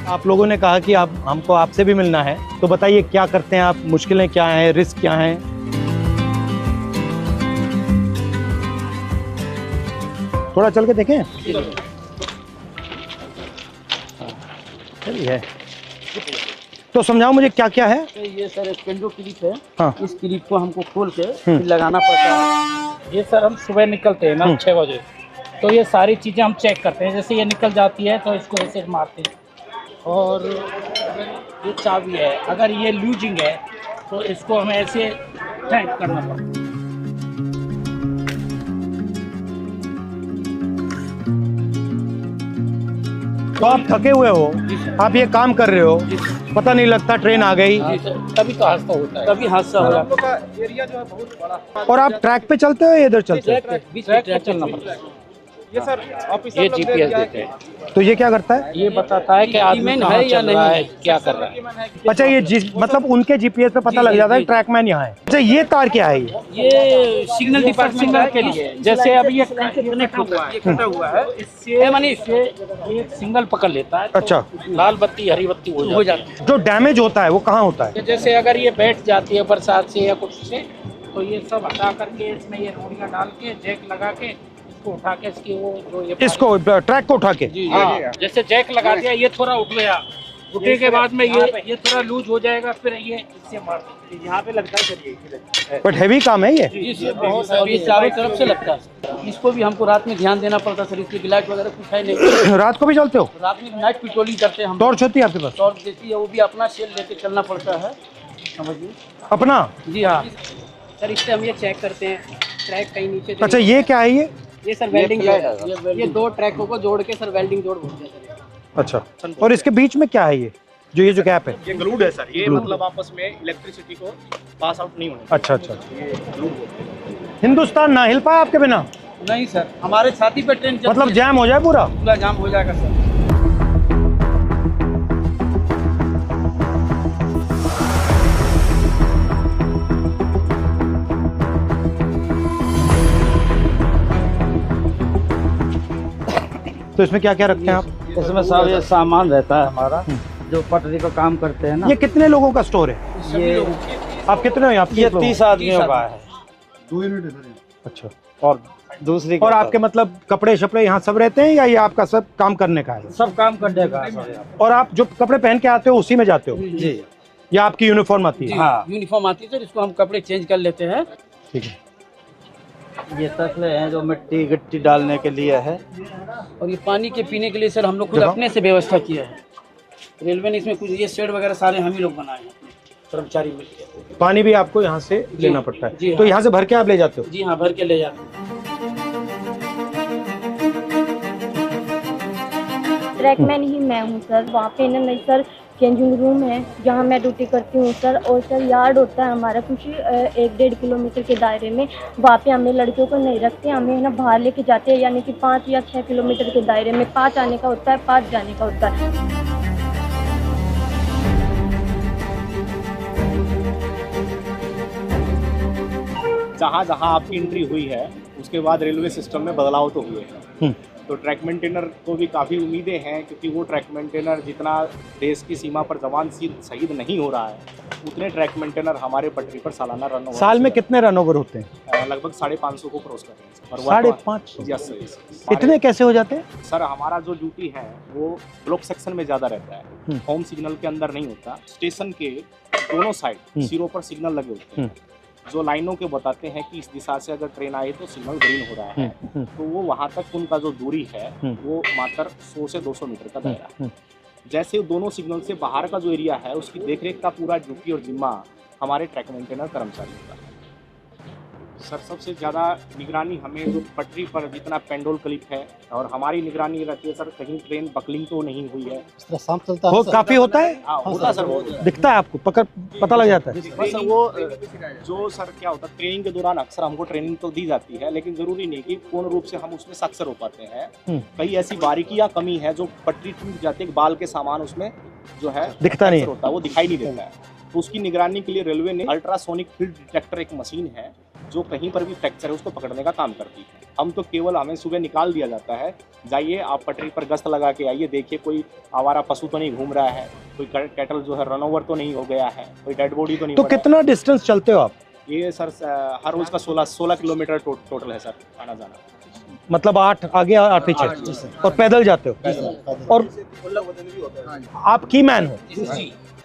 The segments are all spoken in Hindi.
आप लोगों ने कहा कि आप हमको आपसे भी मिलना है, तो बताइए क्या करते हैं आप, मुश्किलें क्या हैं, रिस्क क्या हैं? थोड़ा चल के देखें। चलिए, तो समझाओ मुझे क्या क्या है। ये सर स्पेंडो क्लिप है। हाँ। इस क्लिप को हमको खोल के फिर लगाना पड़ता है। ये सर हम सुबह निकलते हैं ना 6 बजे, तो ये सारी चीज़ें हम चेक करते हैं। जैसे ये निकल जाती है तो इसको ऐसे मारते हैं। और ये चाबी है, अगर ये लूजिंग है तो इसको हमें ऐसे टाइट करना पड़ता है। तो आप थके हुए हो, आप ये काम कर रहे हो, पता नहीं लगता ट्रेन आ गई। कभी तो हादसा होता है, कभी हादसा हो रहा है। एरिया जो है बहुत बड़ा। और आप ट्रैक पे चलते हो या इधर चलते हो? ट्रैक चलना पड़ता है। ये सर ऑफिसर ये लोग जीपीएस दिया है देते हैं। तो ये क्या करता है? ये बताता है कि आदमी है या नहीं है, क्या कर रहा है। अच्छा, ये मतलब उनके जीपीएस पे पता लग जाता है ट्रैकमैन यहाँ है। अच्छा, ये तार क्या है ये सिग्नल डिपार्टमेंट के लिए। जैसे अभी ये कनेक्ट हुआ है, ये कटा हुआ है, इससे मानी इससे ये सिग्नल पकड़ लेता है। अच्छा। लाल बत्ती हरी बत्ती हो जाती है। जो डैमेज होता है वो कहाँ होता है? जैसे अगर ये बैठ जाती है बरसात से या कुछ से, तो ये सब हटा करके इसमें ये रोड़ियाँ डाल के जैक लगा के इसको उठा के इसकी वो जो ये इसको ट्रैक को उठा के? हाँ, जैसे जैक लगा दिया, ये थोड़ा उठ गया, उठने के बाद में ये थोड़ा लूज हो जाएगा, फिर ये इससे मार देंगे। यहाँ पे लगता है सर, बट हैवी काम है ये। ये बहुत ये चारों तरफ से लगता है। इसको भी हमको रात में ध्यान देना पड़ता है सर, इसकी लाइट वगैरह कुछ है नहीं। रात को भी चलते हो? रात में नाइट पेट्रोलिंग करते हैं हम। टॉर्च होती है आपके पास? टॉर्च देती है, वो भी अपना सेल लेके चलना पड़ता है, समझिए। अपना? जी हाँ सर, इससे हम ये चेक करते हैं ट्रैक कहीं नीचे। अच्छा, ये क्या है ये सर वेल्डिंग है। ये दो ट्रैकों को जोड़ के सर वेल्डिंग जोड़ बोलते हैं सर। अच्छा, और इसके बीच में क्या है ये जो गैप है? ये ग्लूड है सर। ये मतलब आपस में इलेक्ट्रिसिटी को पास आउट नहीं होने। अच्छा अच्छा। ये ग्लूड होते हैं। हिंदुस्तान ना हिल पाया आपके बिना? नहीं सर, हमारे छाती पे ट्रेन मतलब जैम हो जाए पूरा? पूरा जाम हो जाएगा सर। तो इसमें क्या क्या रखते हैं आप? इसमें सब ये सामान रहता है हमारा, जो पटरी का काम करते हैं ना। ये कितने लोगों का स्टोर है? ये आप कितने हो यहाँ? ये 30 आदमियों का है। 2 यूनिट है सर। अच्छा। और दूसरी और आपके मतलब कपड़े शपड़े यहाँ सब रहते हैं या ये आपका सब काम करने का है? सब काम करने का है। और आप जो कपड़े पहन के आते हो उसी में जाते हो जी या आपकी यूनिफॉर्म आती है? हाँ, यूनिफॉर्म आती है सर, इसको हम कपड़े चेंज कर लेते हैं। ठीक है। ये तसले हैं जो मिट्टी गिट्टी डालने के लिए है, और ये पानी के पीने के लिए सर हम लोग खुद अपने से व्यवस्था किया है। रेलवे ने इसमें कुछ ये शेड वगैरह सारे हम ही लोग बनाए हैं, कर्मचारी मिलकर। पानी भी आपको यहाँ से लेना पड़ता जी है? तो यहाँ से भर के आप ले जाते हो? जी हाँ, भर के ले जाते हैं। ट्रैकमैन ही मैं हूँ सर। वहाँ पे ना नहीं सर, चेंजिंग रूम है जहाँ मैं ड्यूटी करती हूँ सर। और सर यार्ड होता है हमारा कुछ 1-1.5 किलोमीटर के दायरे में। वहाँ पे हमें लड़कियों को नहीं रखते, हमें है ना बाहर लेके जाते हैं, यानी कि 5 या 6 किलोमीटर के दायरे में। 5 आने का होता है, 5 जाने का होता है। जहाँ जहाँ आपकी एंट्री हुई है उसके बाद रेलवे सिस्टम में बदलाव तो हुए हैं। तो ट्रैक मेंटेनर को भी काफ़ी उम्मीदें हैं, क्योंकि वो ट्रैक मेंटेनर जितना देश की सीमा पर जवान शहीद नहीं हो रहा है, उतने ट्रैक मेंटेनर हमारे पटरी पर सालाना रन ओवर। साल में कितने रन ओवर होते हैं? लगभग 550 को क्रॉस कर रहे हैं। 550? Yes sir. इतने कैसे हो जाते हैं? सर हमारा जो ड्यूटी है वो ब्लॉक सेक्शन में ज़्यादा रहता है, होम सिग्नल के अंदर नहीं होता। स्टेशन के दोनों साइड सिरों पर सिग्नल लगे होते हैं, जो लाइनों के बताते हैं कि इस दिशा से अगर ट्रेन आई तो सिग्नल ग्रीन हो रहा है। तो वो वहाँ तक उनका जो दूरी है वो मात्र 100 से 200 मीटर का दायरा है। जैसे दोनों सिग्नल से बाहर का जो एरिया है उसकी देखरेख का पूरा ड्यूटी और जिम्मा हमारे ट्रैक मेंटेनर कर्मचारियों का है। सर सबसे ज़्यादा निगरानी हमें जो पटरी पर जितना पेंडोल क्लिप है, और हमारी निगरानी रहती है सर कहीं ट्रेन बकलिंग तो नहीं हुई है। शाम चलता है काफी होता है? हाँ होता सर, बहुत दिखता है आपको? पता लग जाता है? बस वो जो सर क्या होता है, ट्रेनिंग के दौरान अक्सर हमको ट्रेनिंग तो दी जाती है, लेकिन जरूरी नहीं कि पूर्ण रूप से हम उसमें साक्षर हो पाते हैं। कई ऐसी बारीकी या कमी है जो पटरी टूट जाती है, बाल के सामान उसमें जो है दिखता नहीं होता है, वो दिखाई नहीं देता है। तो उसकी निगरानी के लिए रेलवे ने अल्ट्रासोनिक फील्ड डिटेक्टर एक मशीन है, जो कहीं पर भी फ्रैक्चर है उसको पकड़ने का काम करती है। हम तो केवल, हमें सुबह निकाल दिया जाता है, जाइए आप पटरी पर गश्त लगा के आइए, देखिए कोई आवारा पशु तो नहीं घूम रहा है, कोई कैटल जो है रन ओवर तो नहीं हो गया है, कोई डेड बॉडी तो नहीं। तो कितना डिस्टेंस चलते हो आप? ये सर हर रोज का 16 किलोमीटर टोटल है सर आना जाना। मतलब 8 आगे 8 पीछे, और पैदल जाते हो? और आप की मैन हो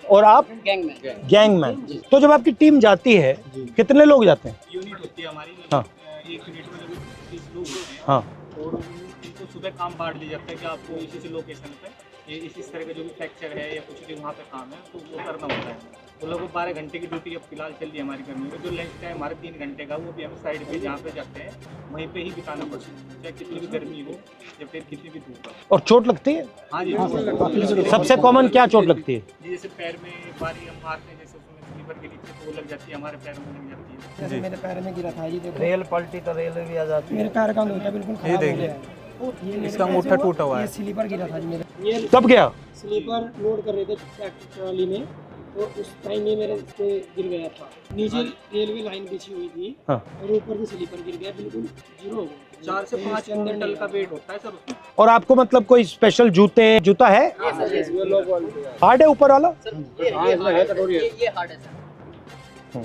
और आप गैंगमैन। तो जब आपकी टीम जाती है कितने लोग जाते हैं? यूनिट होती है हमारी, हाँ। एक यूनिट में लगभग 30 लोग होते हैं। हाँ। और उनको सुबह काम बांट दिया जाता है कि आपको इसी लोकेशन पे इस तरह का जो भी फ्रैक्चर है या कुछ भी वहाँ पे काम है तो वो करना होता है। तो लगभग 12 घंटे की ड्यूटी अब फिलहाल चल रही है हमारी गर्मी में। जो लंच टाइम हमारे 3 घंटे का, वो भी हमें साइड पे जहाँ पे जाते हैं वहीं पे ही बिताना पड़ता है, चाहे कितनी भी गर्मी हो या फिर कितनी भी धूप हो। और चोट लगती है? हाँ जी, सबसे कॉमन क्या चोट लगती है? जैसे पैर में बारी हम मारते हैं, जैसे उसमें स्लीपर के नीचे तो वो लग जाती है, हमारे पैर में लग जाती है। जैसे मेरे पैर में गिरा था, ये देखो रेल पलटी तो रेल भी आ जाती है। मेरे पैर का अंगूठा बिल्कुल खराब हो गया है। ये इसका अंगूठा टूटा हुआ है। ये स्लीपर गिरा था जी मेरे। ये कब गया? स्लीपर लोड कर रहे थे ट्रैक्टर ट्रॉली में, तो उस टाइम ये मेरे पे गिर गया था। नीचे रेलवे लाइन बिछी हुई थी। हाँ। और ऊपर भी स्लीपर गिर गया, बिल्कुल जीरो हो गया। 4 से 5 क्विंटल का वेट होता है सर उसमें। और आपको मतलब कोई स्पेशल जूता है? हार्ड है ऊपर वाला? ये हार्ड है सर,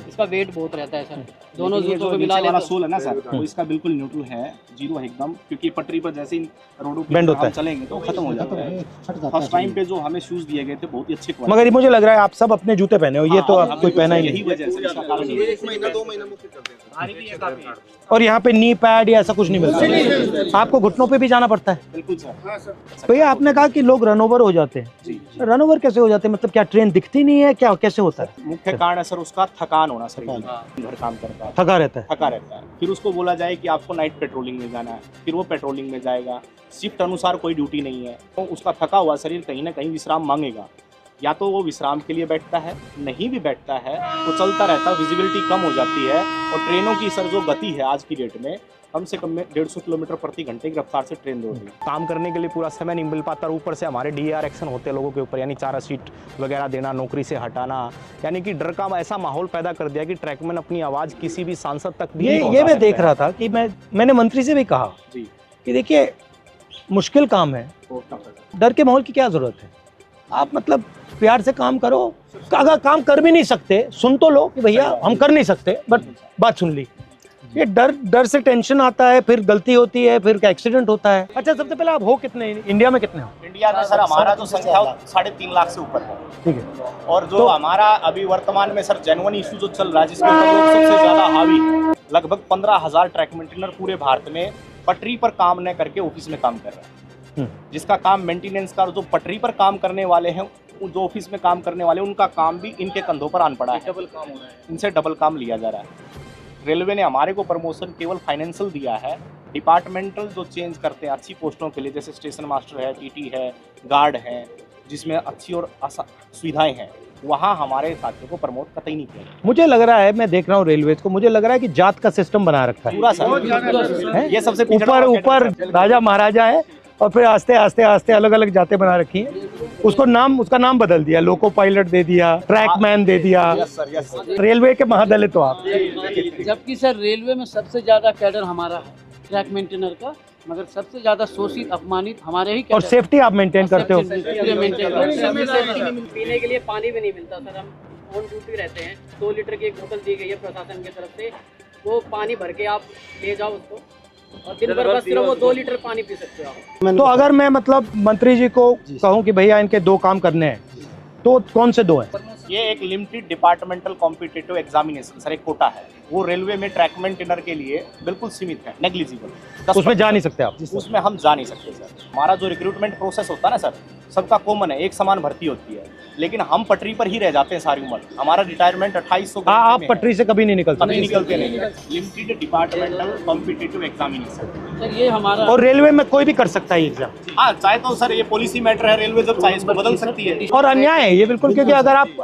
इसका वेट बहुत रहता है सर। दोनों ये जूतों जो को नीचे मिला वाला लेते सोल है ना सर, वो इसका बिल्कुल न्यूट्रल है, जीरो है एकदम, क्योंकि पटरी पर जैसे ही रोडों पे Bend होता हम है। चलेंगे तो खत्म हो जाता है। फर्स्ट टाइम पे जो हमें शूज दिए गए थे बहुत ही अच्छे क्वालिटी। मगर ये मुझे लग रहा है आप सब अपने जूते पहने हो, ये तो आप कोई पहना ही यही नहीं। वजह है सर, इसका कारण यही है। 1 महीना 2 महीना मुफ्त करते हैं। भारी भी है काफी। और यहाँ पे नी पैड या ऐसा कुछ नहीं मिलता? आपको घुटनों पे भी जाना पड़ता है? बिल्कुल सर। भैया आपने कहा कि लोग रन ओवर हो जाते हैं, रन ओवर कैसे हो जाते हैं? मतलब क्या ट्रेन दिखती नहीं है, क्या कैसे होता है? मुख्य कारण है सर उसका थकान होना सर, घर काम करता है, थका रहता है। थका रहता है। फिर उसको बोला जाए कि आपको नाइट पेट्रोलिंग में जाना है, फिर वो पेट्रोलिंग में जाएगा, शिफ्ट अनुसार कोई ड्यूटी नहीं है, तो उसका थका हुआ शरीर कहीं ना कहीं विश्राम मांगेगा। या तो वो विश्राम के लिए बैठता है, नहीं भी बैठता है तो चलता रहता है, विजिबिलिटी कम हो जाती है। और ट्रेनों की सर जो गति है आज की डेट में, कम से कम में 150 किलोमीटर प्रति घंटे की रफ्तार से ट्रेन दौड़ रही है। काम करने के लिए पूरा समय नहीं मिल पाता, और ऊपर से हमारे DAR एक्शन होते हैं लोगों के ऊपर, यानी 4 सीट वगैरह देना, नौकरी से हटाना, यानी कि डर का ऐसा माहौल पैदा कर दिया कि ट्रैकमैन अपनी आवाज़ किसी भी सांसद तक भी नहीं ये पहुंचा मैं सकता देख है। रहा था कि मैंने मंत्री से भी कहा जी, कि देखिए मुश्किल काम है, डर के माहौल की क्या जरूरत है? आप मतलब प्यार से काम करो। अगर काम कर भी नहीं सकते, सुन तो लो कि भैया हम कर नहीं सकते, बट बात सुन ली। ये डर से टेंशन आता है, फिर गलती होती है, फिर एक्सीडेंट होता है। अच्छा, सबसे पहले आप हो कितने, इंडिया में कितने हो? इंडिया में सर हमारा जो संख्या 3.5 लाख से ऊपर है। ठीक है। और जो हमारा अभी वर्तमान में सर जेन्युइन इशू जो चल रहा है, जिसके ऊपर लोग सबसे ज्यादा हावी, लगभग 15,000 ट्रैक मेंटेनर पूरे भारत में पटरी पर काम न करके ऑफिस में काम कर रहे हैं। जिसका काम मेंटेनेंस का, जो पटरी पर काम करने वाले हैं, जो ऑफिस में काम करने वाले, उनका काम भी इनके कंधों पर आन पड़ा है, डबल काम हो रहा है, इनसे डबल काम लिया जा रहा है। रेलवे ने हमारे को प्रमोशन केवल फाइनेंशियल दिया है, डिपार्टमेंटल जो चेंज करते हैं अच्छी पोस्टों के लिए, जैसे स्टेशन मास्टर है, TT है, गार्ड है, जिसमें अच्छी और सुविधाएं हैं, वहाँ हमारे साथियों को प्रमोट कतई नहीं किया। मुझे लग रहा है, मैं देख रहा हूँ रेलवेज को, मुझे लग रहा है कि जात का सिस्टम बना रखा है पूरा सर, है? ये सबसे ऊपर राजा महाराजा है, और फिर आस्ते आस्ते आस्ते अलग अलग जातें बना रखी हैं। उसका नाम बदल दिया, लोको पायलट दे दिया, ट्रैकमैन दे दिया। रेलवे के महादलित हो आप। जबकि सर रेलवे में सबसे ज्यादा कैडर हमारा है ट्रैक मेंटेनर का, मगर सबसे ज्यादा शोषित अपमानित हमारे ही और सेफ्टी आप मेंटेन करते हो? पीने के लिए पानी भी नहीं मिलता सर, हम ऑन ड्यूटी रहते हैं। 2 लीटर की एक बोतल दी गई है प्रशासन की तरफ से, वो पानी भर के आप ले जाओ उसको, और दिन भर बस सिर्फ वो 2 लीटर पानी पी सकते हो आप। तो अगर मैं मतलब मंत्री जी को कहूँ कि भैया इनके 2 काम करने हैं, तो कौन से 2 हैं? ये एक limited departmental competitive examination sir, एक कोटा है, वो रेलवे में ट्रैक मेंटेनर के लिए बिल्कुल सीमित है, नेग्लिजिबल। उसमें जा नहीं सकते आप? उसमें हम जा नहीं सकते सर। हमारा जो रिक्रूटमेंट प्रोसेस होता है ना सर, सबका कॉमन है, एक समान भर्ती होती है, लेकिन हम पटरी पर ही रह जाते हैं सारी उम्र। हमारा रिटायरमेंट 2800। आप पटरी से कभी नहीं निकलते? कभी निकलते नहीं। Limited departmental competitive examination sir ये हमारा, और रेलवे में कोई भी कर सकता है एग्जाम? हाँ, चाहे तो सर ये पॉलिसी मैटर है, रेलवे जब चाहे इसको बदल सकती है। और अन्याय है ये बिल्कुल, क्योंकि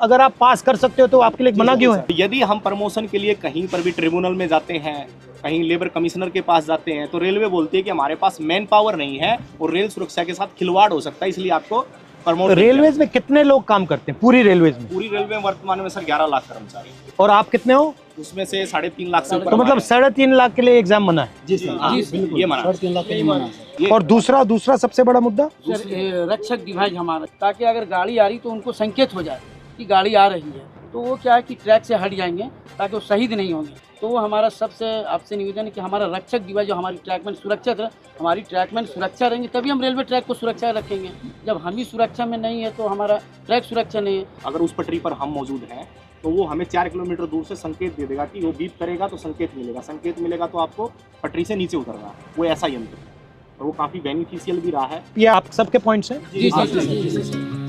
अगर आप पास कर सकते हो तो आपके लिए मना क्यों है? यदि हम प्रमोशन के लिए कहीं पर भी ट्रिब्यूनल में जाते हैं, कहीं लेबर कमिश्नर के पास जाते हैं, तो रेलवे बोलती है कि हमारे पास मैन पावर नहीं है और रेल सुरक्षा के साथ खिलवाड़ हो सकता है, इसलिए आपको प्रमोट रेलवेज में कितने लोग काम करते हैं पूरी रेलवेज में? पूरी रेलवे में वर्तमान में सर 11 लाख कर्मचारी, और आप कितने हो? उसमें से 3.5 लाख से ऊपर तो मतलब 3.5 लाख के लिए एग्जाम मना है। जी सर, ये माना 3.5 लाख के लिए माना है। और दूसरा सबसे बड़ा मुद्दा सर रक्षक डिवाइस हमारा, ताकि अगर गाड़ी आ रही तो उनको संकेत हो जाए कि गाड़ी आ रही है, तो वो क्या है कि ट्रैक से हट जाएंगे ताकि वो शहीद नहीं होंगे। तो वो हमारा सबसे आपसे निवेदन है कि हमारा रक्षक डिवाइस जो हमारी ट्रैकमैन सुरक्षित है, हमारी ट्रैकमैन सुरक्षा रहेंगे तभी हम रेलवे ट्रैक को सुरक्षा रखेंगे। जब हम ही सुरक्षा में नहीं है तो हमारा ट्रैक सुरक्षा नहीं है। अगर उस पटरी पर हम मौजूद हैं तो वो हमें 4 किलोमीटर दूर से संकेत दे देगा कि वो बीप करेगा तो संकेत मिलेगा तो आपको पटरी से नीचे उतरना है। वो ऐसा यंत्र है और वो काफ़ी बेनिफिशियल भी रहा है। ये आप सबके पॉइंट्स हैं? जी।